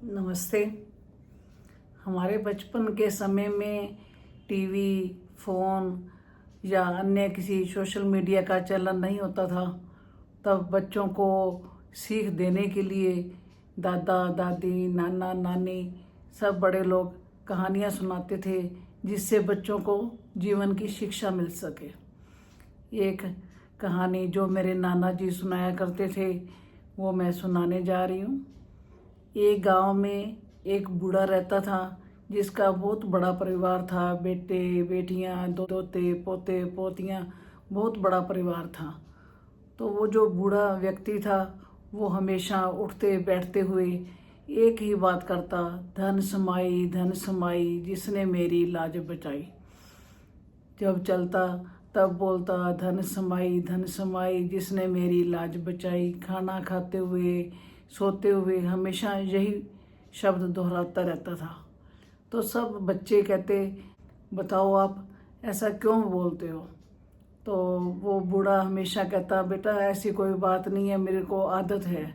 नमस्ते। हमारे बचपन के समय में टीवी, फ़ोन या अन्य किसी सोशल मीडिया का चलन नहीं होता था। तब बच्चों को सीख देने के लिए दादा दादी, नाना नानी सब बड़े लोग कहानियाँ सुनाते थे, जिससे बच्चों को जीवन की शिक्षा मिल सके। एक कहानी जो मेरे नाना जी सुनाया करते थे वो मैं सुनाने जा रही हूँ। एक गांव में एक बूढ़ा रहता था जिसका बहुत बड़ा परिवार था। बेटे बेटियां, दोते पोते पोतियां, बहुत बड़ा परिवार था। तो वो जो बूढ़ा व्यक्ति था वो हमेशा उठते बैठते हुए एक ही बात करता, धन समाई जिसने मेरी लाज बचाई। जब चलता तब बोलता, धन समाई जिसने मेरी लाज बचाई। खाना खाते हुए, सोते हुए हमेशा यही शब्द दोहराता रहता था। तो सब बच्चे कहते, बताओ आप ऐसा क्यों बोलते हो? तो वो बूढ़ा हमेशा कहता, बेटा ऐसी कोई बात नहीं है, मेरे को आदत है।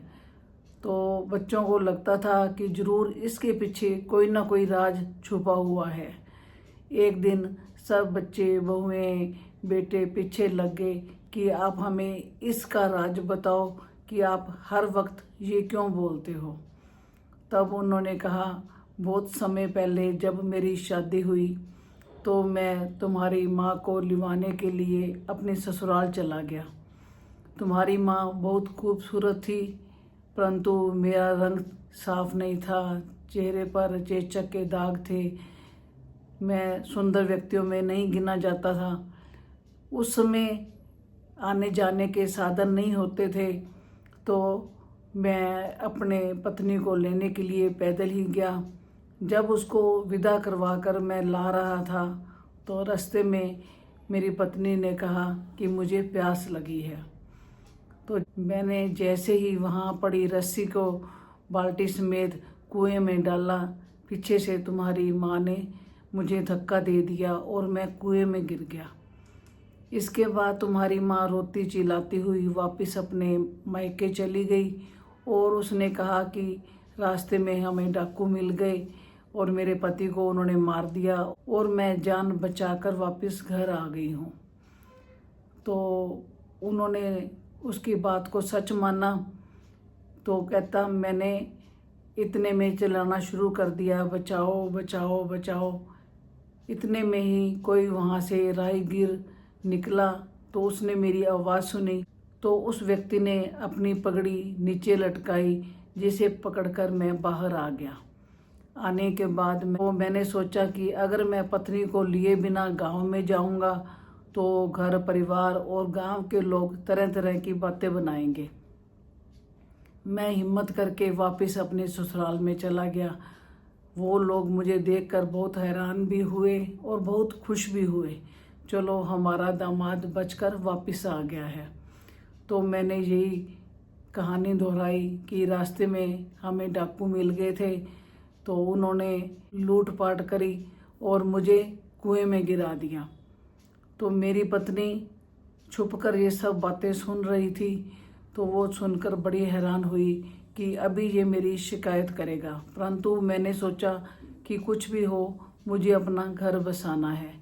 तो बच्चों को लगता था कि जरूर इसके पीछे कोई ना कोई राज छुपा हुआ है। एक दिन सब बच्चे, बहुएं, बेटे पीछे लग गए कि आप हमें इसका राज बताओ कि आप हर वक्त ये क्यों बोलते हो। तब उन्होंने कहा, बहुत समय पहले जब मेरी शादी हुई तो मैं तुम्हारी माँ को लिवाने के लिए अपने ससुराल चला गया। तुम्हारी माँ बहुत खूबसूरत थी, परंतु मेरा रंग साफ नहीं था, चेहरे पर चेचक के दाग थे, मैं सुंदर व्यक्तियों में नहीं गिना जाता था। उस समय आने जाने के साधन नहीं होते थे, तो मैं अपने पत्नी को लेने के लिए पैदल ही गया। जब उसको विदा करवा कर मैं ला रहा था तो रास्ते में मेरी पत्नी ने कहा कि मुझे प्यास लगी है। तो मैंने जैसे ही वहाँ पड़ी रस्सी को बाल्टी समेत कुएं में डाला, पीछे से तुम्हारी माँ ने मुझे धक्का दे दिया और मैं कुएं में गिर गया। इसके बाद तुम्हारी माँ रोती चिल्लाती हुई वापस अपने मायके चली गई और उसने कहा कि रास्ते में हमें डाकू मिल गए और मेरे पति को उन्होंने मार दिया और मैं जान बचाकर वापस घर आ गई हूँ। तो उन्होंने उसकी बात को सच माना। तो कहता, मैंने इतने में चिल्लाना शुरू कर दिया, बचाओ बचाओ बचाओ। इतने में ही कोई वहाँ से राहगीर निकला तो उसने मेरी आवाज़ सुनी। तो उस व्यक्ति ने अपनी पगड़ी नीचे लटकाई, जिसे पकड़कर मैं बाहर आ गया। आने के बाद मैंने सोचा कि अगर मैं पत्नी को लिए बिना गांव में जाऊंगा तो घर परिवार और गांव के लोग तरह तरह की बातें बनाएंगे। मैं हिम्मत करके वापस अपने ससुराल में चला गया। वो लोग मुझे देखकर बहुत हैरान भी हुए और बहुत खुश भी हुए। चलो, हमारा दामाद बचकर वापस आ गया है। तो मैंने यही कहानी दोहराई कि रास्ते में हमें डाकू मिल गए थे, तो उन्होंने लूटपाट करी और मुझे कुएं में गिरा दिया। तो मेरी पत्नी छुपकर ये सब बातें सुन रही थी, तो वो सुनकर बड़ी हैरान हुई कि अभी ये मेरी शिकायत करेगा। परंतु मैंने सोचा कि कुछ भी हो, मुझे अपना घर बसाना है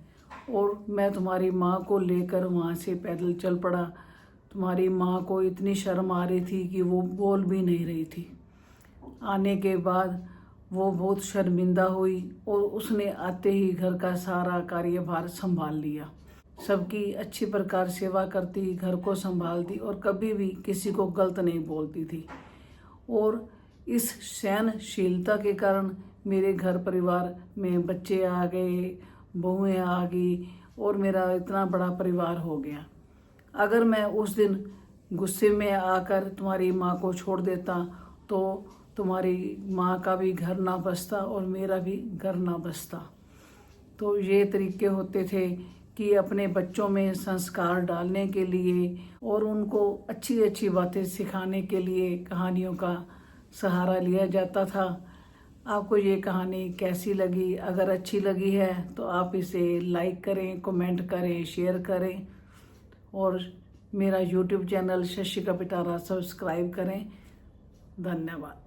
और मैं तुम्हारी माँ को लेकर वहाँ से पैदल चल पड़ा। तुम्हारी माँ को इतनी शर्म आ रही थी कि वो बोल भी नहीं रही थी। आने के बाद वो बहुत शर्मिंदा हुई और उसने आते ही घर का सारा कार्यभार संभाल लिया। सबकी अच्छी प्रकार सेवा करती, घर को संभालती और कभी भी किसी को गलत नहीं बोलती थी। और इस सहनशीलता के कारण मेरे घर परिवार में बच्चे आ गए, बहुएं आ गई और मेरा इतना बड़ा परिवार हो गया। अगर मैं उस दिन गुस्से में आकर तुम्हारी माँ को छोड़ देता तो तुम्हारी माँ का भी घर ना बसता और मेरा भी घर ना बसता। तो ये तरीके होते थे कि अपने बच्चों में संस्कार डालने के लिए और उनको अच्छी अच्छी बातें सिखाने के लिए कहानियों का सहारा लिया जाता था। आपको ये कहानी कैसी लगी? अगर अच्छी लगी है तो आप इसे लाइक करें, कमेंट करें, शेयर करें और मेरा यूट्यूब चैनल शशिका पिटारा सब्सक्राइब करें। धन्यवाद।